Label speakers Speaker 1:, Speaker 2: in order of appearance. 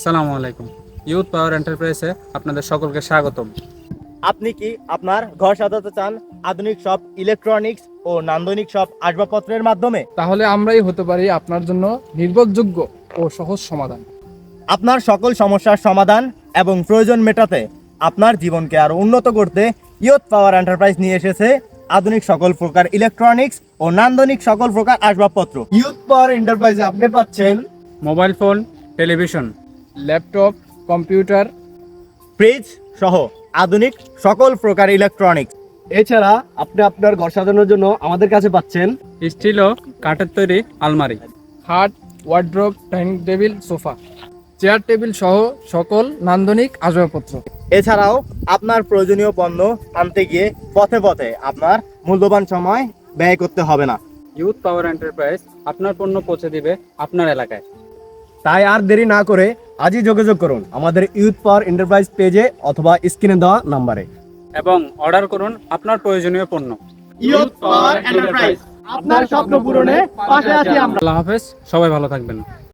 Speaker 1: সালামু আলাইকুম। ইউথ পাওয়ার এন্টারপ্রাইজে আপনাদের সকলকে স্বাগতম।
Speaker 2: আপনি কি আপনার ঘর সাজাতে চান আধুনিক সব ইলেকট্রনিক্স ও নান্দনিক সব আসবাবপত্রের মাধ্যমে?
Speaker 3: তাহলে আমরাই হতে পারি আপনার জন্য নির্ভরযোগ্য ও সহজ সমাধান।
Speaker 2: আপনার সকল সমস্যার সমাধান এবং প্রয়োজন মেটাতে আপনার জীবনকে আরো উন্নত করতে ইয়ুথ পাওয়ার এন্টারপ্রাইজ নিয়ে এসেছে আধুনিক সকল প্রকার ইলেকট্রনিক্স ও নান্দনিক সকল প্রকার আসবাবপত্র। ইয়ুথ পাওয়ার এন্টারপ্রাইজে আপনি পাচ্ছেন
Speaker 1: mobile phone, television,
Speaker 3: laptop, computer,
Speaker 2: fridge সহ আধুনিক সকল প্রকার ইলেকট্রনিক্স।
Speaker 4: এছাড়া আপনি আপনার ঘর সাজানোর জন্য আমাদের কাছে পাচ্ছেন
Speaker 1: স্টিল ও কাঠের তৈরি আলমারি,
Speaker 3: খাট, wardrobe, dining table, sofa, chair table সহ সকল নান্দনিক আসবাবপত্র।
Speaker 2: এছাড়াও আপনার প্রয়োজনীয় পণ্য আনতে গিয়ে পথে পথে আপনার মূল্যবান সময় ব্যয় করতে হবে না।
Speaker 1: ইউথ পাওয়ার এন্টারপ্রাইজ আপনার পণ্য পৌঁছে দিবে আপনার এলাকায়।
Speaker 4: তাই আর দেরি না করে আজই যোগাযোগ করুন আমাদের ইউথ পাওয়ার এন্টারপ্রাইজ পেজে অথবা স্ক্রিনে দেওয়া নম্বরে।
Speaker 1: এবং অর্ডার করুন আপনার প্রয়োজনীয় পণ্য।
Speaker 2: ইয়ুথ পাওয়ার এন্টারপ্রাইজ, আপনার স্বপ্ন পূরণে পাশে আছি আমরা।
Speaker 1: আল্লাহ হাফেজ, সবাই ভালো থাকবেন।